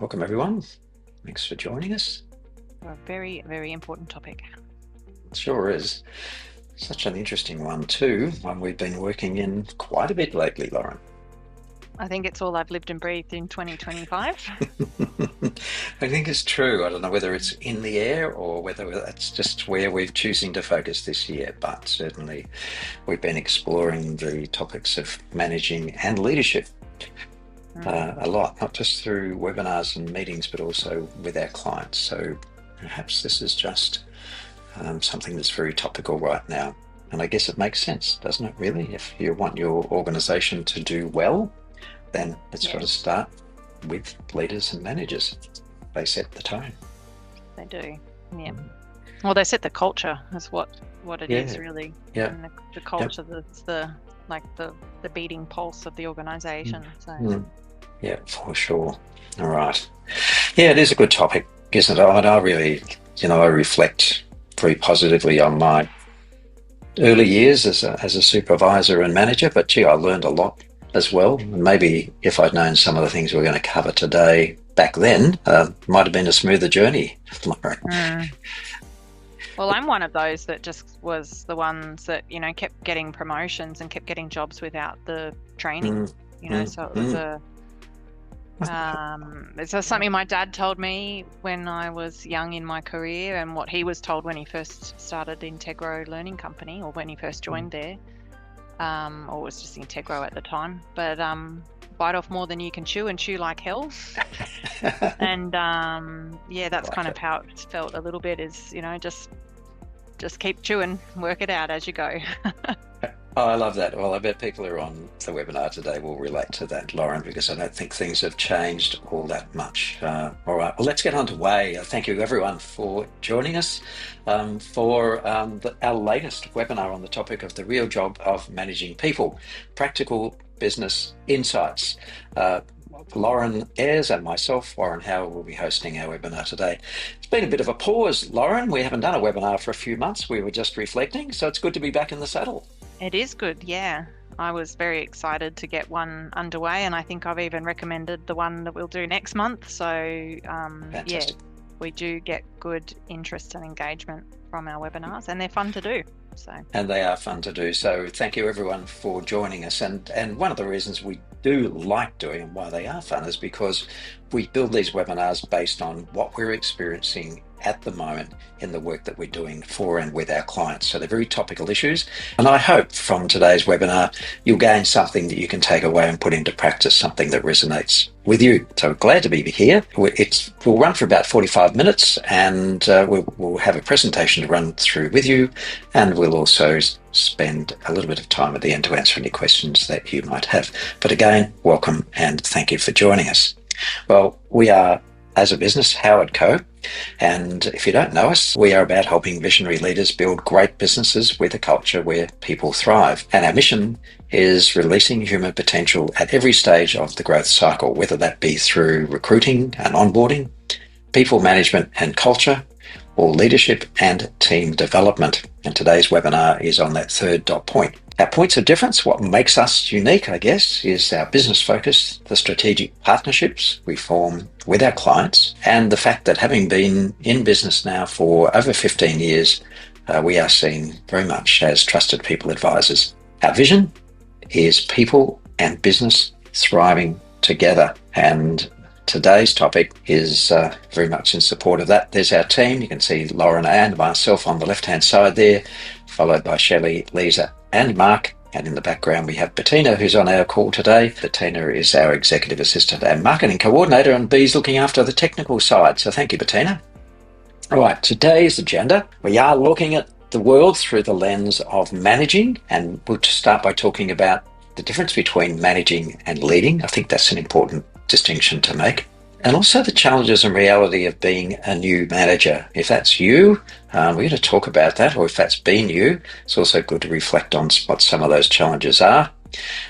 Welcome everyone. Thanks for joining us. A very, very important topic. It sure is. Such an interesting one too, one we've been working in quite a bit lately, Lauren. I think it's all I've lived and breathed in 2025. I think it's true. I don't know whether it's in the air or whether that's just where we're choosing to focus this year, but certainly we've been exploring the topics of managing and leadership a lot, not just through webinars and meetings, but also with our clients. So perhaps this is just something that's very topical right now. And I guess it makes sense, doesn't it, really? If you want your organisation to do well, then it's got to start with leaders and managers. They set the tone. They do, yeah. Well, they set the culture. That's what it is, really. Yeah. And the culture that's the beating pulse of the organisation. So. Yeah, for sure. All right. Yeah, it is a good topic, isn't it? I really, I reflect very positively on my early years as a supervisor and manager, but gee, I learned a lot as well. And maybe if I'd known some of the things we're going to cover today back then, might have been a smoother journey. Well, I'm one of those that just was the ones that, kept getting promotions and kept getting jobs without the training, so it was it's something my dad told me when I was young in my career, and what he was told when he first started Integro Learning Company, or when he first joined there, or was just Integro at the time. But bite off more than you can chew, and chew like hell. And that's kind of how it felt a little bit. Is just keep chewing, work it out as you go. Oh, I love that. Well, I bet people who are on the webinar today will relate to that, Lauren, because I don't think things have changed all that much. All right, well, let's get underway. Thank you, everyone, for joining us for our latest webinar on the topic of the real job of managing people, practical business insights. Lauren Ayres and myself, Warren Howard, will be hosting our webinar today. It's been a bit of a pause, Lauren. We haven't done a webinar for a few months. We were just reflecting, so it's good to be back in the saddle. It is good, yeah. I was very excited to get one underway, and I think I've even recommended the one that we'll do next month. So, we do get good interest and engagement from our webinars, and they're fun to do. And they are fun to do. So thank you everyone for joining us. And one of the reasons we do like doing and why they are fun is because we build these webinars based on what we're experiencing at the moment in the work that we're doing for and with our clients. So they're very topical issues. And I hope from today's webinar, you'll gain something that you can take away and put into practice, something that resonates with you. So glad to be here. We'll run for about 45 minutes, and we'll have a presentation to run through with you. And we'll also spend a little bit of time at the end to answer any questions that you might have. But again, welcome and thank you for joining us. Well, we are, as a business, Howard Co. And if you don't know us, we are about helping visionary leaders build great businesses with a culture where people thrive. And our mission is releasing human potential at every stage of the growth cycle, whether that be through recruiting and onboarding, people management and culture, or leadership and team development. And today's webinar is on that third dot point. Our points of difference, what makes us unique, I guess, is our business focus, the strategic partnerships we form with our clients, and the fact that having been in business now for over 15 years, we are seen very much as trusted people advisors. Our vision is people and business thriving together. And today's topic is very much in support of that. There's our team. You can see Lauren and myself on the left-hand side there, followed by Shelley, Lisa, and Mark. And in the background, we have Bettina, who's on our call today. Bettina is our executive assistant and marketing coordinator, and Bee's looking after the technical side. So thank you, Bettina. All right, today's agenda, we are looking at the world through the lens of managing, and we'll start by talking about the difference between managing and leading. I think that's an important distinction to make. And also the challenges and reality of being a new manager. If that's you, we're going to talk about that, or if that's been you, it's also good to reflect on what some of those challenges are,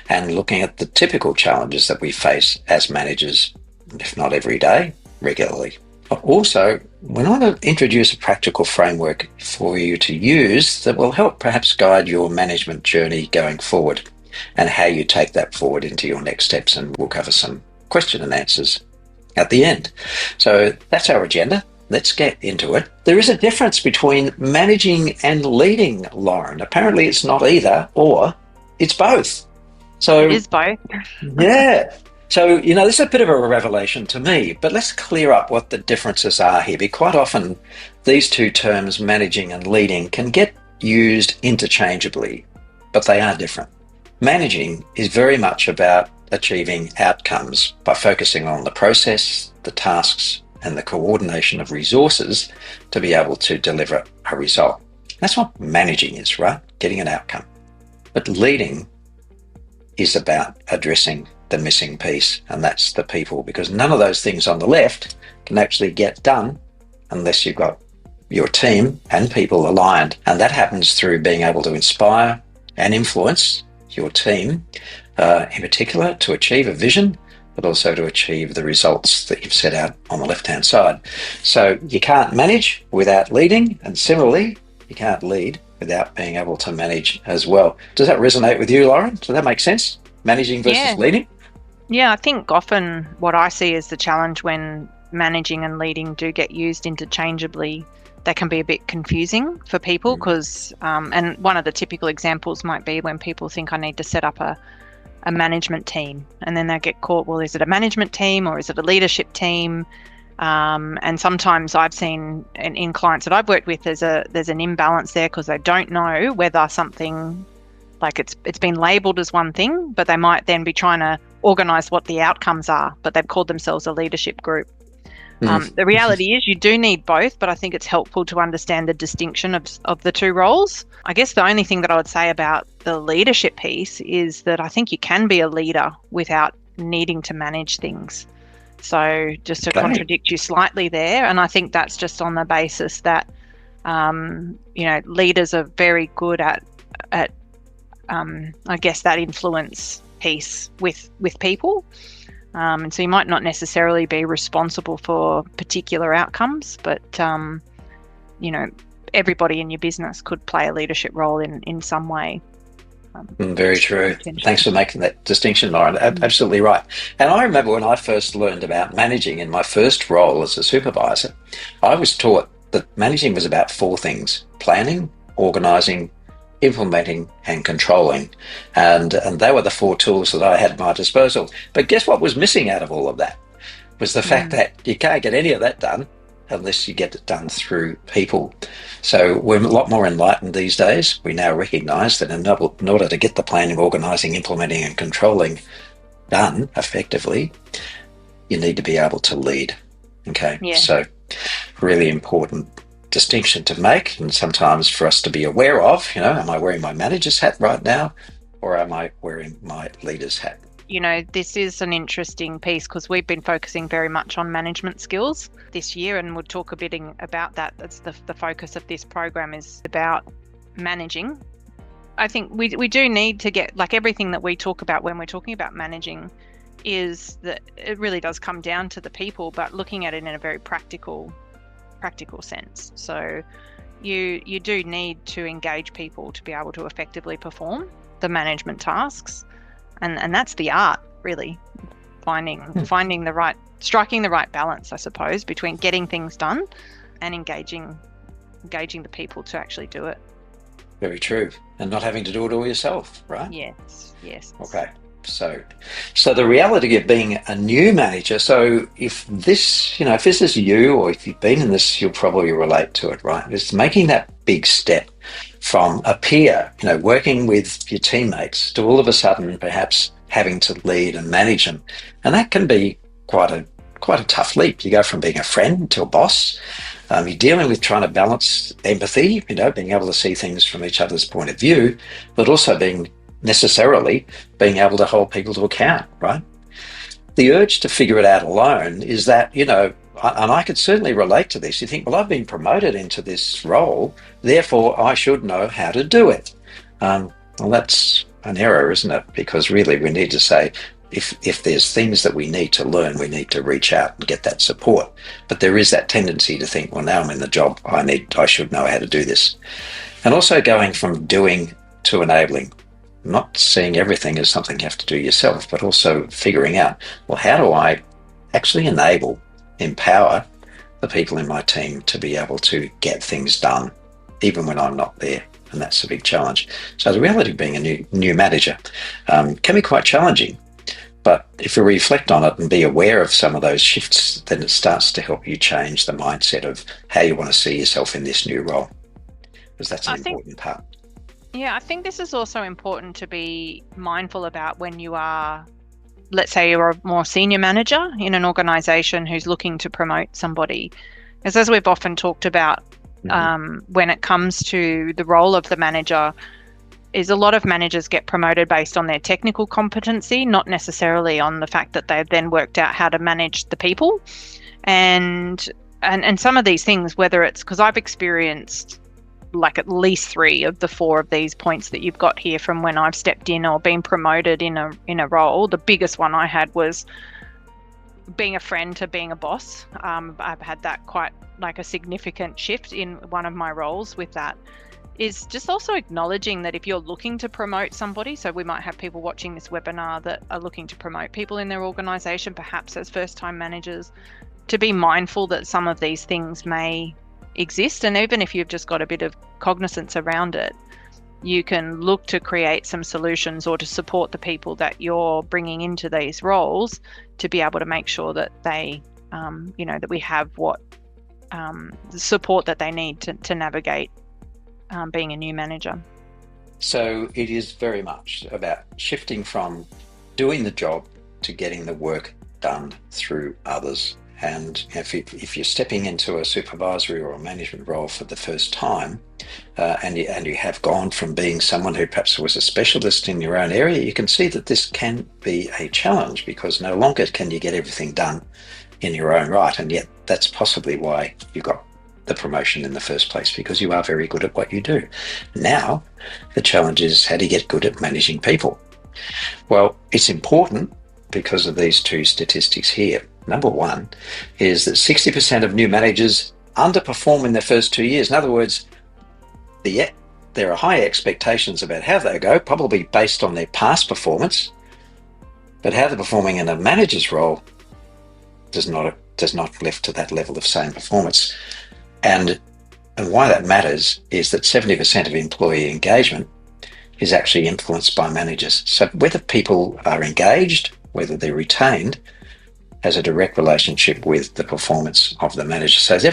and looking at the typical challenges that we face as managers, if not every day, regularly. But also, we want to introduce a practical framework for you to use that will help perhaps guide your management journey going forward, and how you take that forward into your next steps. And we'll cover some question and answers at the end. So that's our agenda. Let's get into it. There is a difference between managing and leading, Lauren. Apparently it's not either or, it's both. So It is both. yeah. So, this is a bit of a revelation to me, but let's clear up what the differences are here. Because quite often these two terms, managing and leading, can get used interchangeably, but they are different. Managing is very much about achieving outcomes by focusing on the process, the tasks, and the coordination of resources to be able to deliver a result. That's what managing is, right? Getting an outcome. But leading is about addressing the missing piece, and that's the people, because none of those things on the left can actually get done unless you've got your team and people aligned. And that happens through being able to inspire and influence your team, in particular, to achieve a vision, but also to achieve the results that you've set out on the left-hand side. So you can't manage without leading, and similarly, you can't lead without being able to manage as well. Does that resonate with you, Lauren? Does that make sense? Managing versus leading? Yeah, I think often what I see is the challenge when managing and leading do get used interchangeably. They can be a bit confusing for people because, and one of the typical examples might be when people think I need to set up a management team, and then they get caught, well, is it a management team or is it a leadership team? And sometimes I've seen in clients that I've worked with, there's an imbalance there because they don't know whether something, like it's been labelled as one thing, but they might then be trying to organise what the outcomes are, but they've called themselves a leadership group. The reality is you do need both, but I think it's helpful to understand the distinction of the two roles. I guess the only thing that I would say about the leadership piece is that I think you can be a leader without needing to manage things. So just to contradict you slightly there, and I think that's just on the basis that, leaders are very good at I guess that influence piece with people. And so you might not necessarily be responsible for particular outcomes, but, everybody in your business could play a leadership role in some way. Very true. Thanks for making that distinction, Lauren. Absolutely right. And I remember when I first learned about managing in my first role as a supervisor, I was taught that managing was about four things: planning, organising, implementing and controlling, and they were the four tools that I had at my disposal. But guess what was missing out of all of that was the fact that you can't get any of that done unless you get it done through people. So we're a lot more enlightened these days. We now recognise that in order to get the planning, organising, implementing and controlling done effectively, you need to be able to lead. Okay, so really important distinction to make, and sometimes for us to be aware of, am I wearing my manager's hat right now, or am I wearing my leader's hat? This is an interesting piece because we've been focusing very much on management skills this year, and we'll talk a bit about that. That's the focus of this program, is about managing. I think we do need to get, like, everything that we talk about when we're talking about managing is that it really does come down to the people, but looking at it in a very practical sense. So you do need to engage people to be able to effectively perform the management tasks, and that's the art, really, striking the right balance, I suppose, between getting things done and engaging the people to actually do it. Very true. And not having to do it all yourself, right? Yes. Okay. So the reality of being a new manager, so if this is you, or if you've been in this, you'll probably relate to it, right? It's making that big step from a peer, working with your teammates, to all of a sudden perhaps having to lead and manage them. And that can be quite a tough leap. You go from being a friend to a boss. You're dealing with trying to balance empathy, being able to see things from each other's point of view, but also being able to hold people to account, right? The urge to figure it out alone is that, and I could certainly relate to this. You think, well, I've been promoted into this role, therefore I should know how to do it. Well, that's an error, isn't it? Because really we need to say, if there's things that we need to learn, we need to reach out and get that support. But there is that tendency to think, well, now I'm in the job, I should know how to do this. And also going from doing to enabling. Not seeing everything as something you have to do yourself, but also figuring out, well, how do I actually enable, empower the people in my team to be able to get things done, even when I'm not there. And that's a big challenge. So the reality of being a new manager can be quite challenging. But if you reflect on it and be aware of some of those shifts, then it starts to help you change the mindset of how you want to see yourself in this new role, because that's an important part. Yeah, I think this is also important to be mindful about when you are, let's say you're a more senior manager in an organization who's looking to promote somebody. Because as we've often talked about, when it comes to the role of the manager, is a lot of managers get promoted based on their technical competency, not necessarily on the fact that they've then worked out how to manage the people. And some of these things, whether it's because I've experienced like at least 3 of the 4 of these points that you've got here from when I've stepped in or been promoted in a role. The biggest one I had was being a friend to being a boss. I've had that quite like a significant shift in one of my roles with that. Is just also acknowledging that if you're looking to promote somebody, so we might have people watching this webinar that are looking to promote people in their organization, perhaps as first-time managers, to be mindful that some of these things may exist. And even if you've just got a bit of cognizance around it, you can look to create some solutions or to support the people that you're bringing into these roles to be able to make sure that they, that we have what the support that they need to navigate being a new manager. So it is very much about shifting from doing the job to getting the work done through others. And if you're stepping into a supervisory or a management role for the first time, and you have gone from being someone who perhaps was a specialist in your own area, you can see that this can be a challenge, because no longer can you get everything done in your own right. And yet that's possibly why you got the promotion in the first place, because you are very good at what you do. Now, the challenge is, how do you get good at managing people? Well, it's important because of these 2 statistics here. Number 1 is that 60% of new managers underperform in their first 2 years. In other words, there are high expectations about how they go, probably based on their past performance, but how they're performing in a manager's role does not lift to that level of same performance. And why that matters is that 70% of employee engagement is actually influenced by managers. So whether people are engaged, whether they're retained, has a direct relationship with the performance of the manager. So there's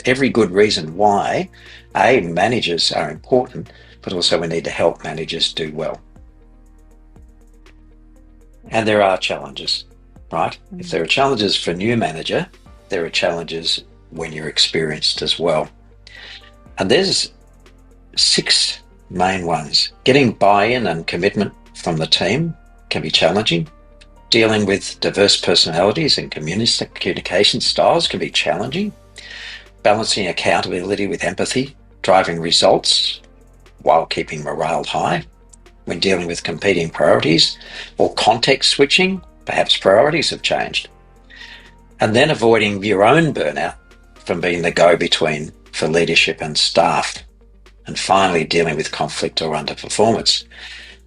every good reason why managers are important, but also we need to help managers do well. And there are challenges, right? If there are challenges for new manager, there are challenges when you're experienced as well. And there's 6 main ones. Getting buy-in and commitment from the team can be challenging. Dealing with diverse personalities and communication styles can be challenging. Balancing accountability with empathy, driving results while keeping morale high. When dealing with competing priorities or context switching, perhaps priorities have changed. And then avoiding your own burnout from being the go-between for leadership and staff. And finally, dealing with conflict or underperformance.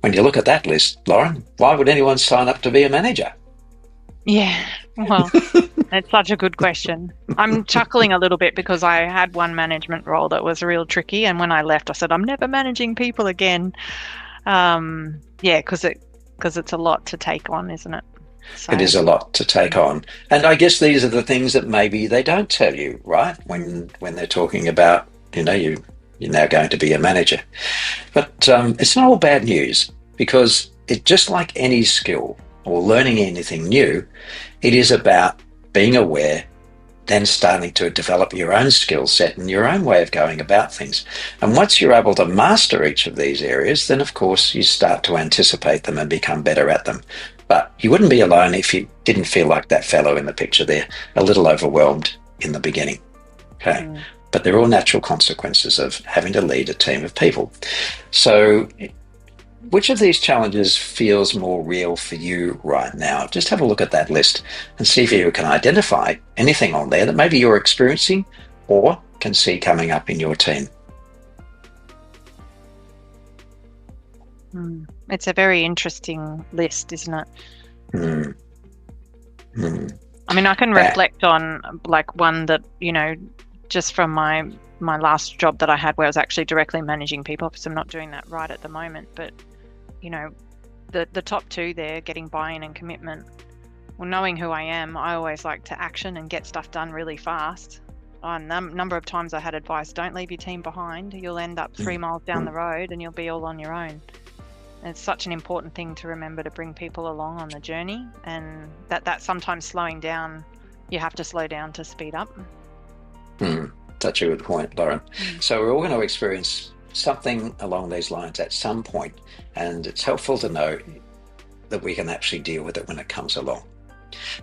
When you look at that list, Lauren, why would anyone sign up to be a manager? Yeah, well, it's such a good question. I'm chuckling a little bit because I had one management role that was real tricky. And when I left, I said, I'm never managing people again. Because it's a lot to take on, isn't it? So. It is a lot to take on. And I guess these are the things that maybe they don't tell you, right? When they're talking about, you're now going to be a manager. But it's not all bad news, because it's just like any skill or learning anything new, it is about being aware, then starting to develop your own skill set and your own way of going about things. And once you're able to master each of these areas, then of course you start to anticipate them and become better at them. But you wouldn't be alone if you didn't feel like that fellow in the picture there, a little overwhelmed in the beginning. Okay. But they're all natural consequences of having to lead a team of people. So which of these challenges feels more real for you right now? Just have a look at that list and see if you can identify anything on there that maybe you're experiencing or can see coming up in your team. It's a very interesting list, isn't it? I can reflect on like one that, just from my last job that I had where I was actually directly managing people, because I'm not doing that right at the moment, but the top two there, getting buy-in and commitment. Well, knowing who I am, I always like to action and get stuff done really fast. A number of times I had advice, don't leave your team behind. You'll end up 3 miles down the road and you'll be all on your own. And it's such an important thing to remember, to bring people along on the journey, and that sometimes slowing down, you have to slow down to speed up. Such a good point, Lauren. So we're all going to experience something along these lines at some point, and it's helpful to know that we can actually deal with it when it comes along.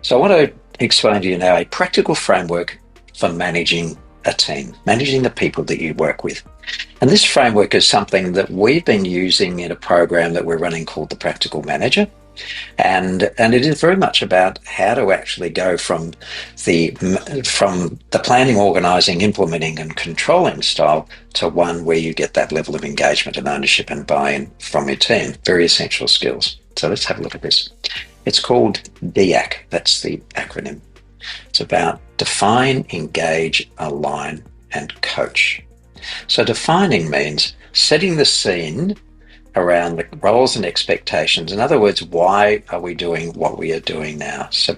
So I want to explain to you now a practical framework for managing a team, managing the people that you work with. And this framework is something that we've been using in a program that we're running called the Practical Manager. And it is very much about how to actually go from the planning, organising, implementing and controlling style to one where you get that level of engagement and ownership and buy-in from your team. Very essential skills. So let's have a look at this. It's called DEAC. That's the acronym. It's about define, engage, align and coach. So defining means setting the scene around the roles and expectations. In other words, why are we doing what we are doing now? So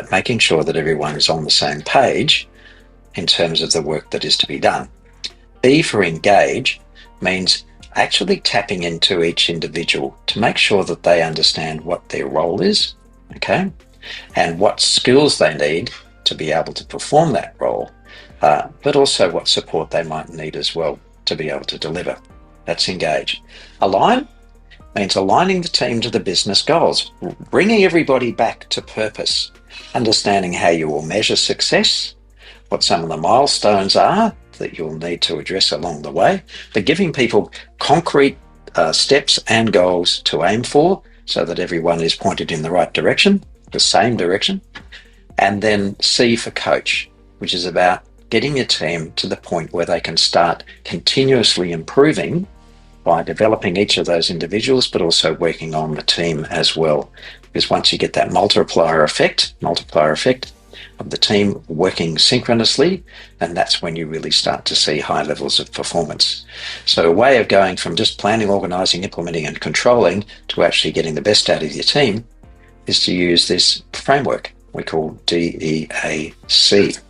making sure that everyone is on the same page in terms of the work that is to be done. E for engage means actually tapping into each individual to make sure that they understand what their role is, okay, and what skills they need to be able to perform that role, but also what support they might need as well to be able to deliver. That's engage. Align means aligning the team to the business goals, bringing everybody back to purpose, understanding how you will measure success, what some of the milestones are that you'll need to address along the way, but giving people concrete steps and goals to aim for so that everyone is pointed in the right direction, the same direction. And then C for coach, which is about getting your team to the point where they can start continuously improving by developing each of those individuals, but also working on the team as well. Because once you get that multiplier effect of the team working synchronously, and that's when you really start to see high levels of performance. So a way of going from just planning, organising, implementing and controlling to actually getting the best out of your team is to use this framework we call DEAC.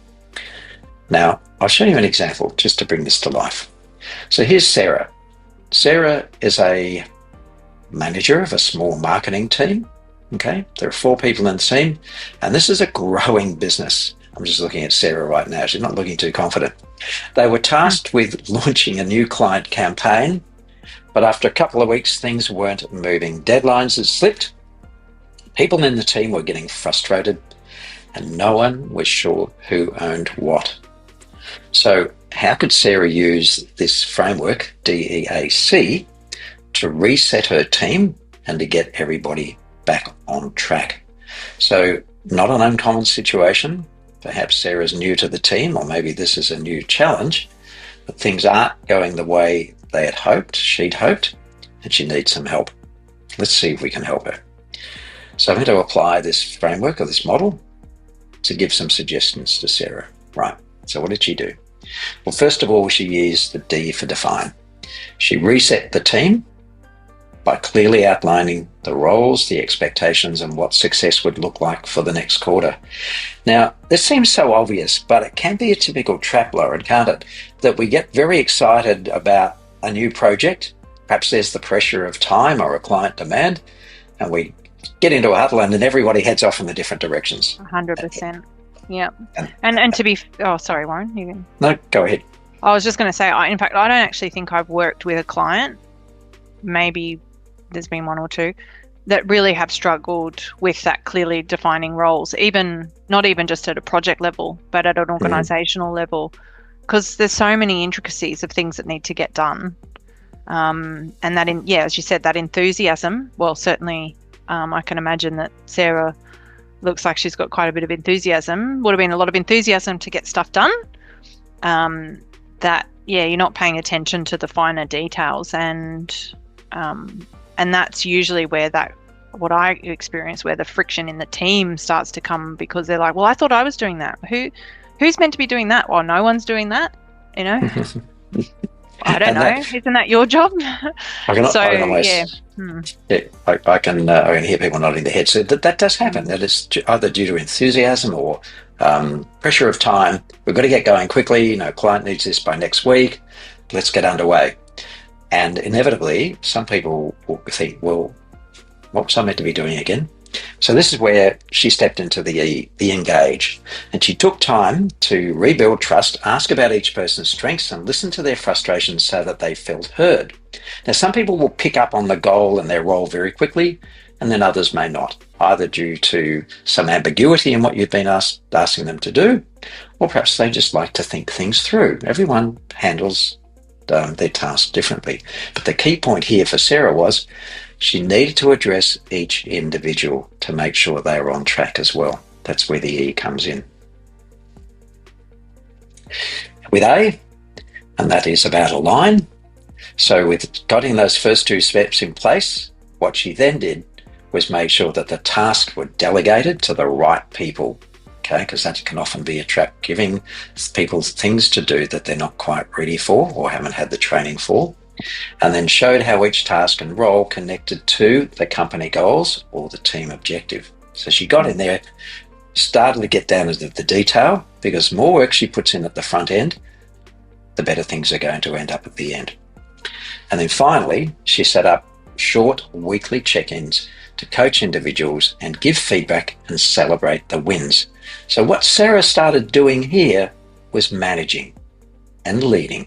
Now, I'll show you an example just to bring this to life. So here's Sarah. Sarah is a manager of a small marketing team. Okay, there are 4 people in the team, and this is a growing business. I'm just looking at Sarah right now. She's not looking too confident. They were tasked with launching a new client campaign, but after a couple of weeks, things weren't moving. Deadlines had slipped. People in the team were getting frustrated, and no one was sure who owned what. So how could Sarah use this framework, DEAC, to reset her team and to get everybody back on track? So not an uncommon situation. Perhaps Sarah's new to the team, or maybe this is a new challenge, but things aren't going the way they had hoped, she'd hoped, and she needs some help. Let's see if we can help her. So I'm going to apply this framework or this model to give some suggestions to Sarah. Right, so what did she do? Well, first of all, she used the D for define. She reset the team by clearly outlining the roles, the expectations, and what success would look like for the next quarter. Now, this seems so obvious, but it can be a typical trap, Lauren, can't it? That we get very excited about a new project. Perhaps there's the pressure of time or a client demand, and we get into a huddle and then everybody heads off in the different directions. 100%. Yeah. And to be, oh, sorry, Warren. You can... No, go ahead. I was just going to say, in fact, I don't actually think I've worked with a client, maybe there's been 1 or 2, that really have struggled with that clearly defining roles, not even just at a project level, but at an organizational level, because there's so many intricacies of things that need to get done. And that, as you said, that enthusiasm, well, certainly I can imagine that Sarah looks like she's got quite a bit of enthusiasm, would have been a lot of enthusiasm to get stuff done. You're not paying attention to the finer details, and that's usually where that what I experience, where the friction in the team starts to come because they're like, well, I thought I was doing that. Who's meant to be doing that? Well, no one's doing that, you know. I don't know. Isn't that your job? I can hear people nodding their heads. So that does happen. That is either due to enthusiasm or pressure of time. We've got to get going quickly. Client needs this by next week. Let's get underway. And inevitably, some people will think, well, what was I meant to be doing again? So this is where she stepped into the engage, and she took time to rebuild trust, ask about each person's strengths, and listen to their frustrations so that they felt heard. Now, some people will pick up on the goal and their role very quickly, and then others may not, either due to some ambiguity in what you've been asking them to do, or perhaps they just like to think things through. Everyone handles their task differently. But the key point here for Sarah was she needed to address each individual to make sure they were on track as well. That's where the E comes in. With A, and that is about align. So with getting those first two steps in place, what she then did was make sure that the tasks were delegated to the right people. Okay, because that can often be a trap, giving people things to do that they're not quite ready for or haven't had the training for. And then showed how each task and role connected to the company goals or the team objective. So she got in there, started to get down into the detail, because the more work she puts in at the front end, the better things are going to end up at the end. And then finally, she set up short weekly check-ins to coach individuals and give feedback and celebrate the wins. So what Sarah started doing here was managing and leading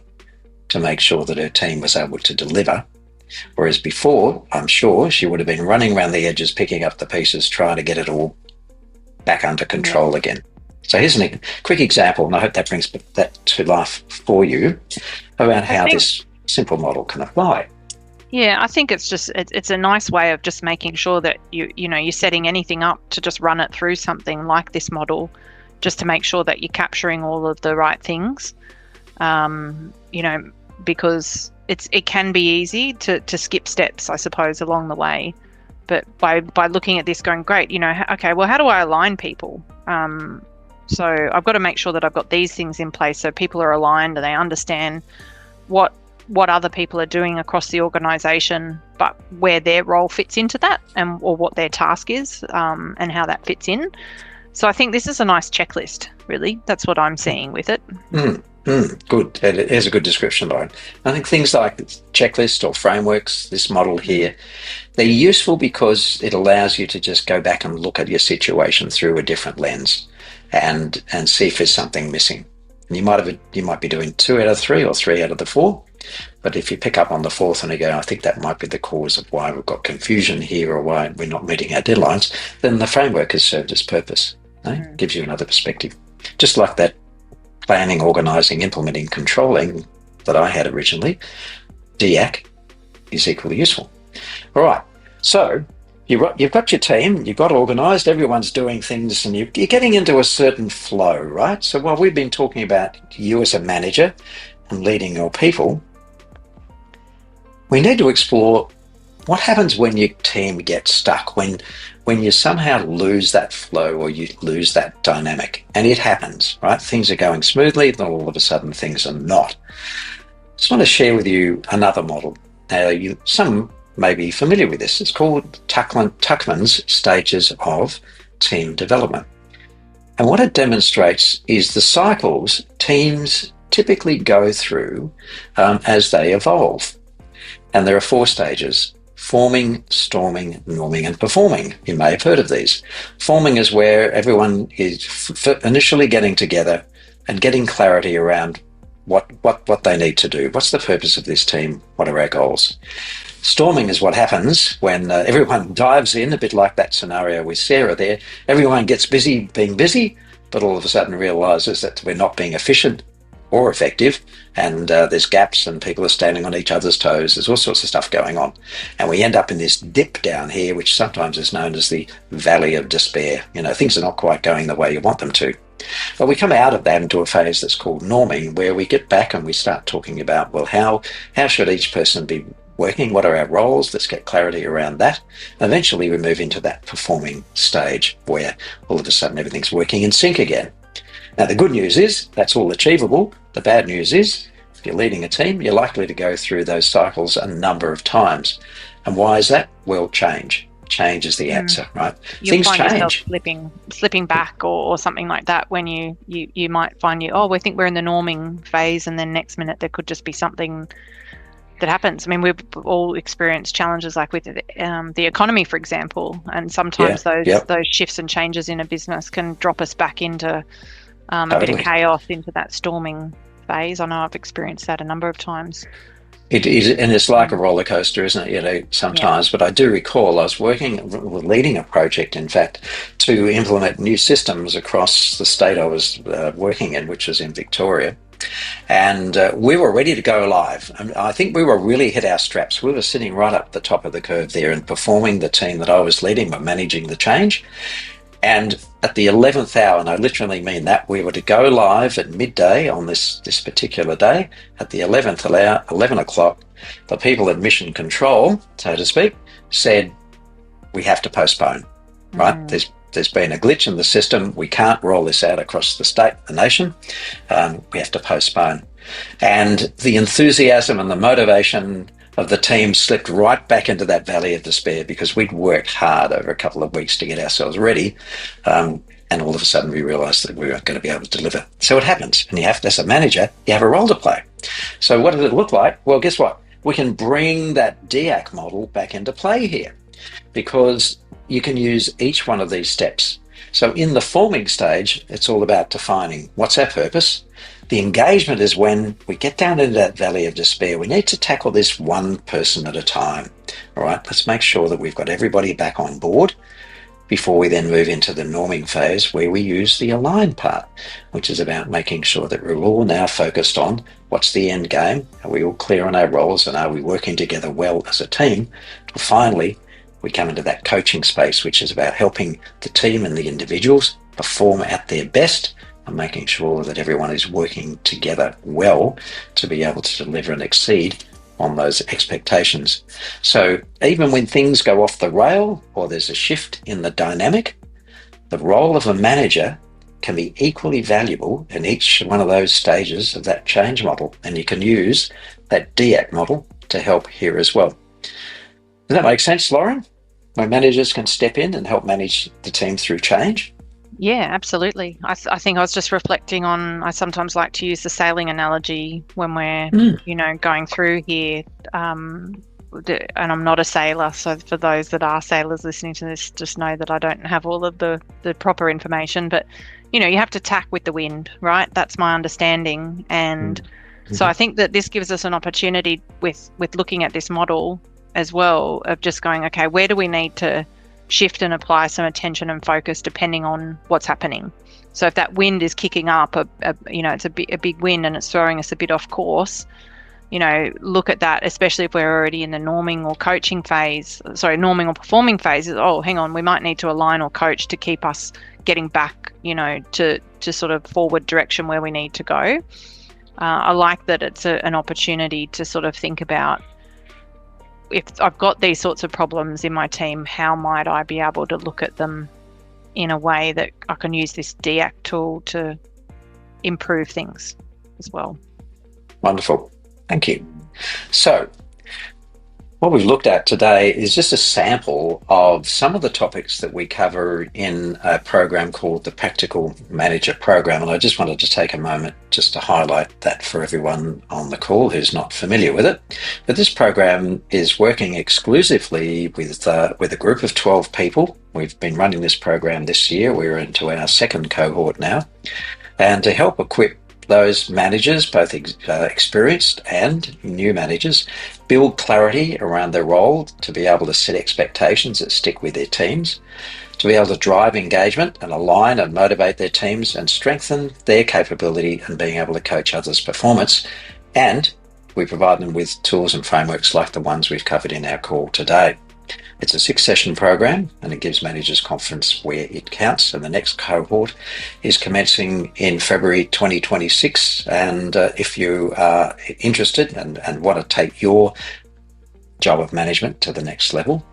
to make sure that her team was able to deliver. Whereas before, I'm sure she would have been running around the edges, picking up the pieces, trying to get it all back under control again. So here's a quick example, and I hope that brings that to life for you, about how this simple model can apply. Yeah, I think it's a nice way of just making sure that you're setting anything up to just run it through something like this model, just to make sure that you're capturing all of the right things. Because it can be easy to skip steps, I suppose, along the way. But by looking at this, going, great, okay, well, how do I align people? So I've got to make sure that I've got these things in place so people are aligned and they understand what other people are doing across the organisation, but where their role fits into that, or what their task is, and how that fits in. So I think this is a nice checklist, really. That's what I'm seeing with it. Good. It is a good description, Lauren. I think things like checklists or frameworks, this model here, they're useful because it allows you to just go back and look at your situation through a different lens and see if there's something missing. And you might be doing 2 out of 3 or 3 out of the 4, but if you pick up on the 4th and you go, I think that might be the cause of why we've got confusion here or why we're not meeting our deadlines, then the framework has served its purpose. It gives you another perspective. Just like that planning, organising, implementing, controlling that I had originally, DIAC is equally useful. All right, so you've got your team, you've got organised, everyone's doing things, and you're getting into a certain flow, right? So while we've been talking about you as a manager and leading your people, we need to explore what happens when your team gets stuck, when you somehow lose that flow or you lose that dynamic. And it happens, right? Things are going smoothly, then all of a sudden things are not. I just want to share with you another model. Now, some may be familiar with this. It's called Tuckman's Stages of Team Development. And what it demonstrates is the cycles teams typically go through as they evolve. And there are 4 stages: forming, storming, norming, and performing. You may have heard of these. Forming is where everyone is initially getting together and getting clarity around what they need to do. What's the purpose of this team? What are our goals? Storming is what happens when everyone dives in, a bit like that scenario with Sarah there. Everyone gets busy being busy, but all of a sudden realises that we're not being efficient or effective, and there's gaps and people are standing on each other's toes. There's all sorts of stuff going on. And we end up in this dip down here, which sometimes is known as the valley of despair. Things are not quite going the way you want them to. But we come out of that into a phase that's called norming, where we get back and we start talking about, well, how should each person be working? What are our roles? Let's get clarity around that. And eventually we move into that performing stage where all of a sudden everything's working in sync again. Now, the good news is that's all achievable. The bad news is if you're leading a team, you're likely to go through those cycles a number of times. And why is that? Well, change. Change is the answer, right? You'll Things find yourself change. slipping back or something like that when you might find we think we're in the norming phase, and then next minute there could just be something that happens. I mean, we've all experienced challenges like with the economy, for example, and sometimes those shifts and changes in a business can drop us back into a bit of chaos, into that storming phase. I know I've experienced that a number of times. It is, and it's like a roller coaster, isn't it? Sometimes. But I do recall I was leading a project, in fact, to implement new systems across the state I was working in, which was in Victoria. And we were ready to go live. I think we were really hit our straps. We were sitting right up the top of the curve there and performing. The team that I was leading were managing the change. And at the 11th hour, and I literally mean that, we were to go live at midday on this particular day. At the 11th hour, 11 o'clock, the people at Mission Control, so to speak, said, we have to postpone, right? There's been a glitch in the system. We can't roll this out across the state, the nation. We have to postpone. And the enthusiasm and the motivation of the team slipped right back into that valley of despair because we'd worked hard over a couple of weeks to get ourselves ready. And all of a sudden we realized that we weren't going to be able to deliver. So it happens. And you have, as a manager, you have a role to play. So what does it look like? Well, guess what? We can bring that DIAC model back into play here because you can use each one of these steps. So in the forming stage, it's all about defining what's our purpose. The engagement is when we get down into that valley of despair. We need to tackle this one person at a time. All right, let's make sure that we've got everybody back on board before we then move into the norming phase where we use the align part, which is about making sure that we're all now focused on what's the end game. Are we all clear on our roles and are we working together well as a team? Finally, we come into that coaching space, which is about helping the team and the individuals perform at their best and making sure that everyone is working together well to be able to deliver and exceed on those expectations. So even when things go off the rail or there's a shift in the dynamic, the role of a manager can be equally valuable in each one of those stages of that change model. And you can use that DIAC model to help here as well. Does that make sense, Lauren? Where managers can step in and help manage the team through change? Yeah, absolutely. I think I was just reflecting on, I sometimes like to use the sailing analogy when we're, going through here. And I'm not a sailor, so for those that are sailors listening to this, just know that I don't have all of the proper information. But, you have to tack with the wind, right? That's my understanding. And so I think that this gives us an opportunity with looking at this model as well of just going, okay, where do we need to shift and apply some attention and focus depending on what's happening. So if that wind is kicking up, it's a big wind and it's throwing us a bit off course, look at that, especially if we're already in the norming or performing phase. Oh, hang on, we might need to align or coach to keep us getting back, to sort of forward direction where we need to go. I like that it's an opportunity to sort of think about, if I've got these sorts of problems in my team, how might I be able to look at them in a way that I can use this DIAC tool to improve things as well? Wonderful. Thank you. So what we've looked at today is just a sample of some of the topics that we cover in a program called the Practical Manager Program. And I just wanted to take a moment just to highlight that for everyone on the call who's not familiar with it. But this program is working exclusively with a group of 12 people. We've been running this program this year. We're into our second cohort now. And to help equip those managers, both experienced and new managers, build clarity around their role to be able to set expectations that stick with their teams, to be able to drive engagement and align and motivate their teams and strengthen their capability and being able to coach others' performance. And we provide them with tools and frameworks like the ones we've covered in our call today. It's a 6-session program and it gives managers confidence where it counts. And the next cohort is commencing in February 2026. And if you are interested and want to take your job of management to the next level,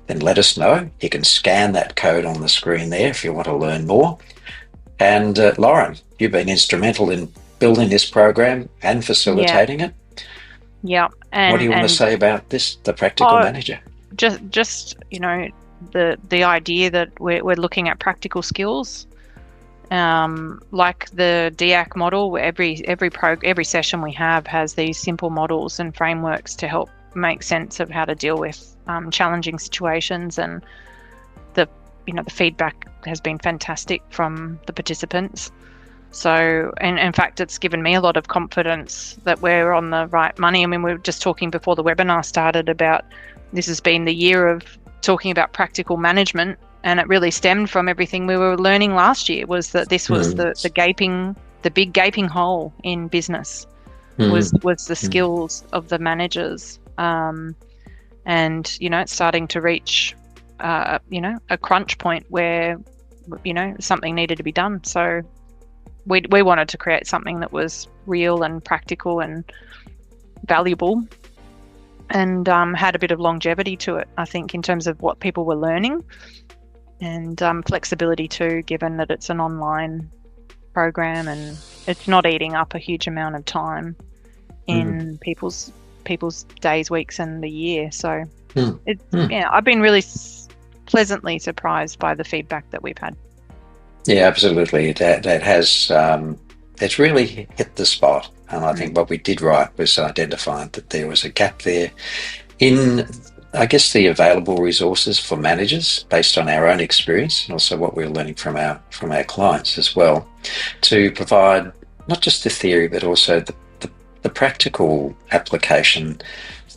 then let us know. You can scan that code on the screen there if you want to learn more. And Lauren, you've been instrumental in building this program and facilitating it. Yeah. What do you want to say about this, the Practical Manager? Just the idea that we're looking at practical skills, like the DIAC model, where every session we have has these simple models and frameworks to help make sense of how to deal with challenging situations, and the feedback has been fantastic from the participants. So, and in fact, it's given me a lot of confidence that we're on the right money. I mean, we were just talking before the webinar started about this has been the year of talking about practical management, and it really stemmed from everything we were learning last year, was that this was the big gaping hole in business was the skills of the managers. And, it's starting to reach, a crunch point where, something needed to be done. So we wanted to create something that was real and practical and valuable, and had a bit of longevity to it, I think, in terms of what people were learning, and flexibility too, given that it's an online program and it's not eating up a huge amount of time in people's days, weeks, and the year. So I've been really pleasantly surprised by the feedback that we've had. Yeah, absolutely. That has it's really hit the spot. And I think what we did right was identify that there was a gap there in, I guess, the available resources for managers based on our own experience, and also what we're learning from our clients as well, to provide not just the theory but also the practical application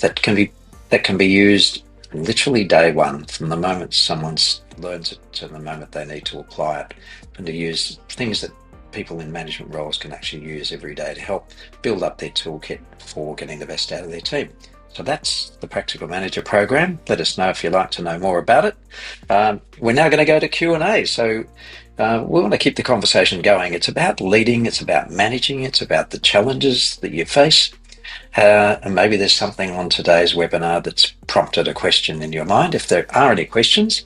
that can be used literally day one, from the moment someone learns it to the moment they need to apply it, and to use things that people in management roles can actually use every day to help build up their toolkit for getting the best out of their team. So that's the Practical Manager program. Let us know if you'd like to know more about it. We're now going to go to Q&A. So we want to keep the conversation going. It's about leading, it's about managing, it's about the challenges that you face. And maybe there's something on today's webinar that's prompted a question in your mind. If there are any questions,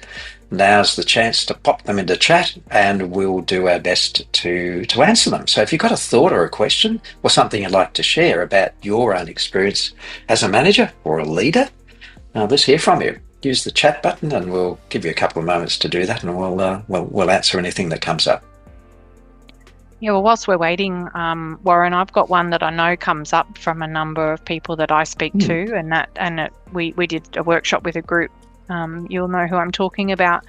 now's the chance to pop them into chat, and we'll do our best to answer them. So if you've got a thought or a question or something you'd like to share about your own experience as a manager or a leader, let's hear from you. Use the chat button, and we'll give you a couple of moments to do that, and we'll answer anything that comes up. Yeah, well, whilst we're waiting, Warren, I've got one that I know comes up from a number of people that I speak to, and we did a workshop with a group. You'll know who I'm talking about,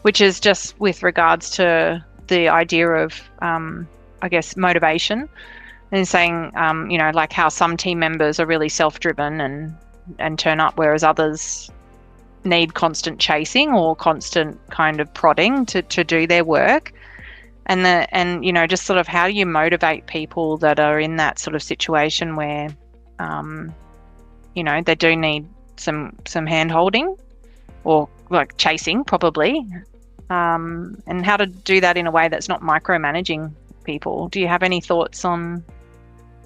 which is just with regards to the idea of, I guess, motivation, and saying, like how some team members are really self-driven and turn up, whereas others need constant chasing or constant kind of prodding to do their work. And just sort of how do you motivate people that are in that sort of situation where, they do need some hand holding, or like chasing probably, and how to do that in a way that's not micromanaging people. Do you have any thoughts on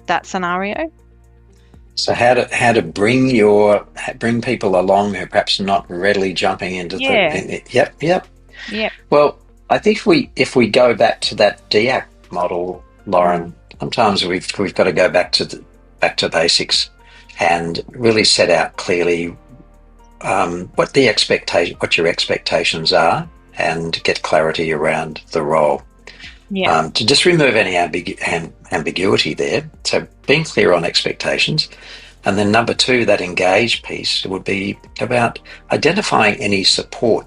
that scenario? So how to bring people along who are perhaps not readily jumping into Yep. Well, I think if we go back to that DIAC model, Lauren, sometimes we've got to go back to basics and really set out clearly what your expectations are, and get clarity around the role. To just remove any ambiguity there. So being clear on expectations. And then number two, that engage piece would be about identifying any support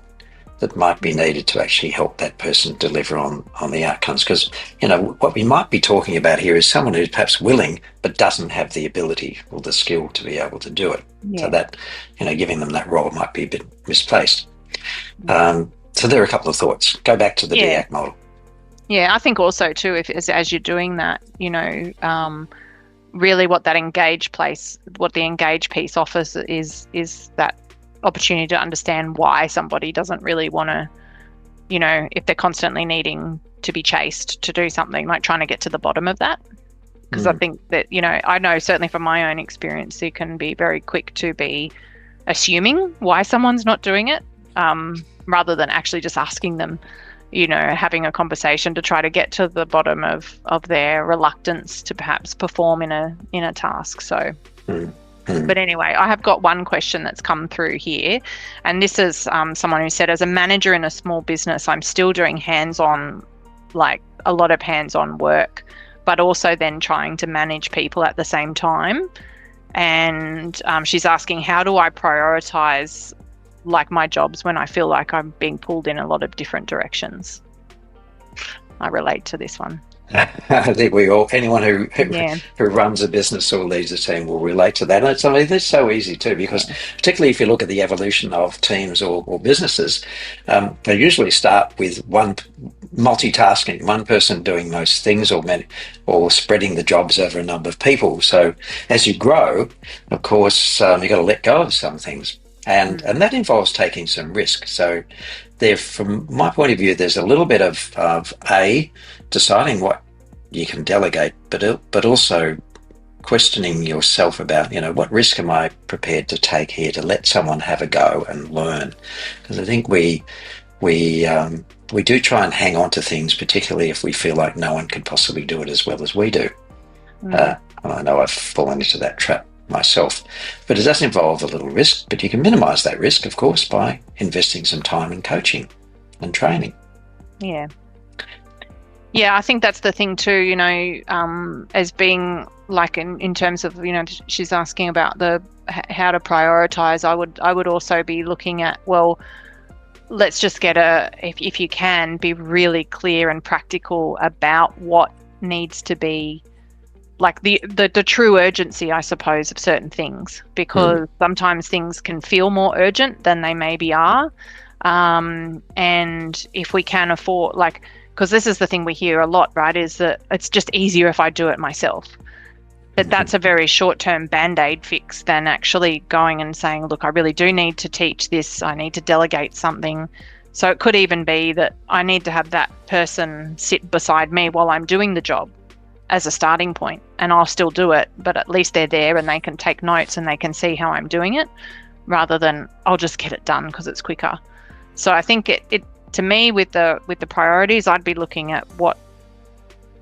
that might be needed to actually help that person deliver on the outcomes. Because, what we might be talking about here is someone who's perhaps willing but doesn't have the ability or the skill to be able to do it. So that, giving them that role might be a bit misplaced. So there are a couple of thoughts. Go back to the DIAC model. Yeah, I think also too, if as you're doing that, really what the engage piece offers is that opportunity to understand why somebody doesn't really want to, if they're constantly needing to be chased to do something, like trying to get to the bottom of that. Because I think that, I know certainly from my own experience, it can be very quick to be assuming why someone's not doing it, rather than actually just asking them, having a conversation to try to get to the bottom of their reluctance to perhaps perform in a task. So, but anyway, I have got one question that's come through here, and this is someone who said, as a manager in a small business, I'm still doing hands-on, like a lot of hands-on work, but also then trying to manage people at the same time. And she's asking, how do I prioritize like my jobs when I feel like I'm being pulled in a lot of different directions? I relate to this one. I think anyone who runs a business or leads a team will relate to that. And it's so easy too, because particularly if you look at the evolution of teams or businesses, they usually start with one multitasking, one person doing most things, or spreading the jobs over a number of people. So as you grow, of course, you've got to let go of some things. And that involves taking some risk. So there, from my point of view, there's a little bit of deciding what you can delegate, but also questioning yourself about, what risk am I prepared to take here to let someone have a go and learn? Because I think we do try and hang on to things, particularly if we feel like no one could possibly do it as well as we do. And I know I've fallen into that trap myself, but it does involve a little risk, but you can minimize that risk, of course, by investing some time in coaching and training. Yeah, I think that's the thing too, as being like in terms of, she's asking about how to prioritize. I would also be looking at, well, let's just get if you can, be really clear and practical about what needs to be, like the true urgency, I suppose, of certain things, because sometimes things can feel more urgent than they maybe are. And if we can afford, because this is the thing we hear a lot, right, is that it's just easier if I do it myself. But that's a very short-term Band-Aid fix than actually going and saying, look, I really do need to teach this. I need to delegate something. So it could even be that I need to have that person sit beside me while I'm doing the job as a starting point, and I'll still do it, but at least they're there and they can take notes and they can see how I'm doing it, rather than I'll just get it done because it's quicker. So I think it to me, with the priorities, I'd be looking at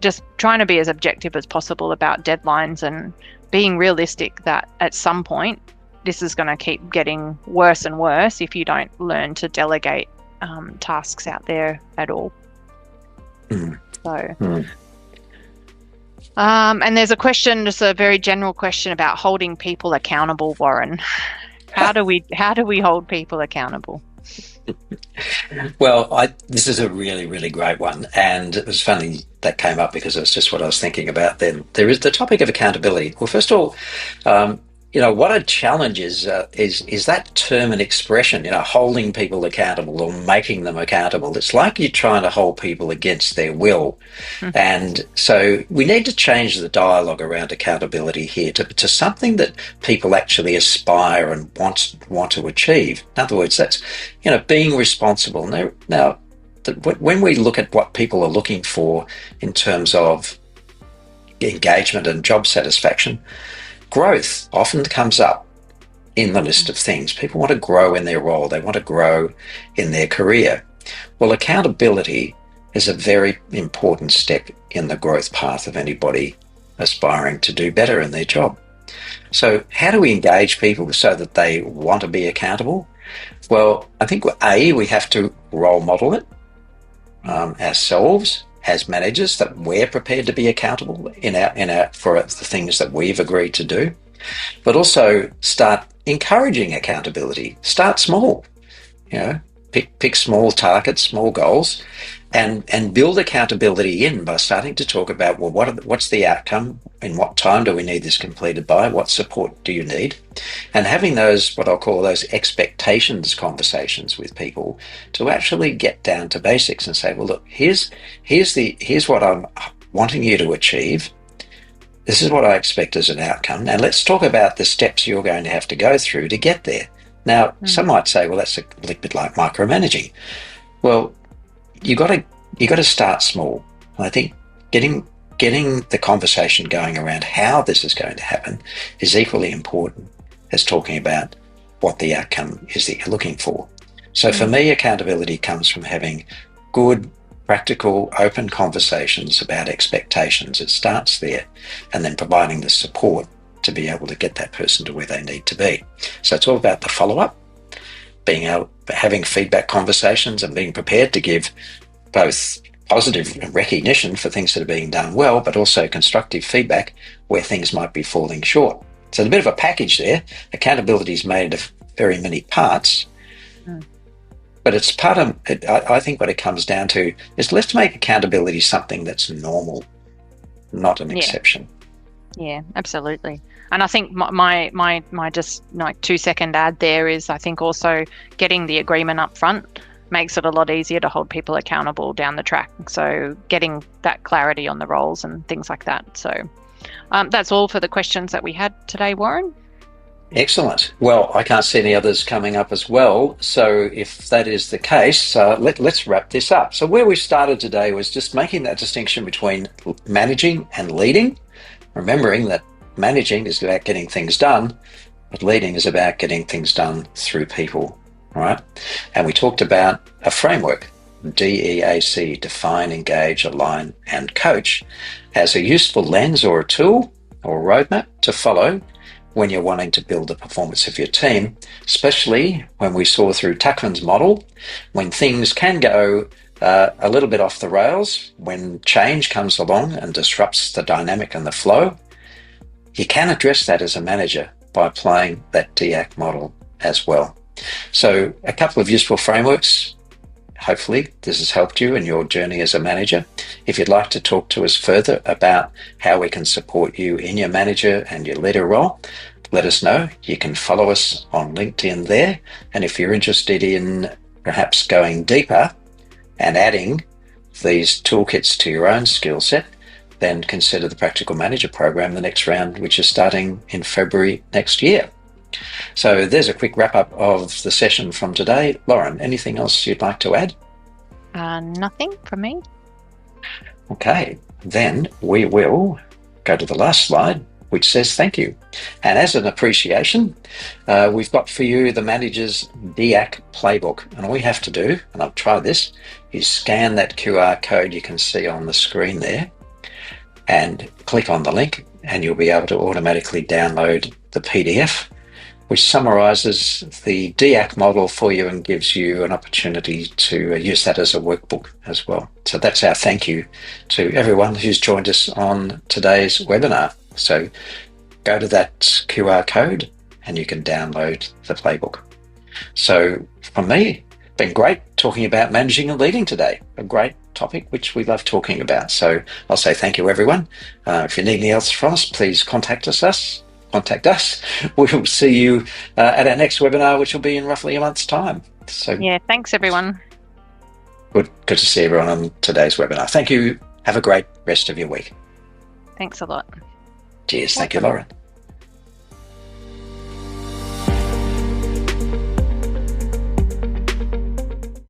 just trying to be as objective as possible about deadlines and being realistic that at some point this is going to keep getting worse and worse if you don't learn to delegate tasks out there at all. And there's a question, just a very general question about holding people accountable, Warren. How do we hold people accountable? Well, this is a really, really great one. And it was funny that came up because it's just what I was thinking about then. There is the topic of accountability. Well, first of all, what a challenge is that term and expression, holding people accountable or making them accountable. It's like you're trying to hold people against their will. And so we need to change the dialogue around accountability here to something that people actually aspire and want to achieve. In other words, that's, being responsible. Now, when we look at what people are looking for in terms of engagement and job satisfaction, growth often comes up in the list of things. People want to grow in their role. They want to grow in their career. Well, accountability is a very important step in the growth path of anybody aspiring to do better in their job. So how do we engage people so that they want to be accountable? Well, I think, we have to role model it ourselves as managers, that we're prepared to be accountable for the things that we've agreed to do, but also start encouraging accountability. Start small, pick small targets, small goals, and build accountability in by starting to talk about, well, what's the outcome? In what time do we need this completed by? What support do you need? And having those, what I'll call those expectations conversations with people to actually get down to basics and say, well, look, here's what I'm wanting you to achieve. This is what I expect as an outcome. Now let's talk about the steps you're going to have to go through to get there. Now, some might say, well, that's a little bit like micromanaging. Well, you got to start small. I think getting the conversation going around how this is going to happen is equally important as talking about what the outcome is that you're looking for. So for me, accountability comes from having good, practical, open conversations about expectations. It starts there, and then providing the support to be able to get that person to where they need to be. So it's all about the follow-up, having feedback conversations and being prepared to give both positive recognition for things that are being done well, but also constructive feedback where things might be falling short. So it's a bit of a package there. Accountability is made of very many parts, but it's part of it. I think what it comes down to is let's make accountability something that's normal, not an exception. Yeah, absolutely. And I think my just like 2-second ad there is, I think also getting the agreement up front makes it a lot easier to hold people accountable down the track. So getting that clarity on the roles and things like that. So that's all for the questions that we had today, Warren. Excellent. Well, I can't see any others coming up as well. So if that is the case, let's wrap this up. So where we started today was just making that distinction between managing and leading, remembering that managing is about getting things done, but leading is about getting things done through people, right? And we talked about a framework, DEAC, define, engage, align, and coach, as a useful lens or a tool or a roadmap to follow when you're wanting to build the performance of your team, especially when we saw through Tuckman's model, when things can go a little bit off the rails, when change comes along and disrupts the dynamic and the flow. You can address that as a manager by applying that DEAC model as well. So a couple of useful frameworks. Hopefully this has helped you in your journey as a manager. If you'd like to talk to us further about how we can support you in your manager and your leader role, let us know. You can follow us on LinkedIn there. And if you're interested in perhaps going deeper and adding these toolkits to your own skill set, then consider the Practical Manager program, the next round, which is starting in February next year. So there's a quick wrap up of the session from today. Lauren, anything else you'd like to add? Nothing from me. Okay, then we will go to the last slide, which says thank you. And as an appreciation, we've got for you the manager's DEAC playbook. And all you have to do, and I've tried this, is scan that QR code you can see on the screen there and click on the link, and you'll be able to automatically download the PDF, which summarizes the DEAC model for you and gives you an opportunity to use that as a workbook as well. So that's our thank you to everyone who's joined us on today's webinar. So go to that QR code and you can download the playbook. So from me, been great talking about managing and leading today. A great topic which we love talking about. So I'll say thank you, everyone. If you need anything else from us, please contact us. We will see you at our next webinar, which will be in roughly a month's time. So yeah, thanks everyone. Good to see everyone on today's webinar. Thank you. Have a great rest of your week. Thanks a lot. Cheers. Thank you, Lauren.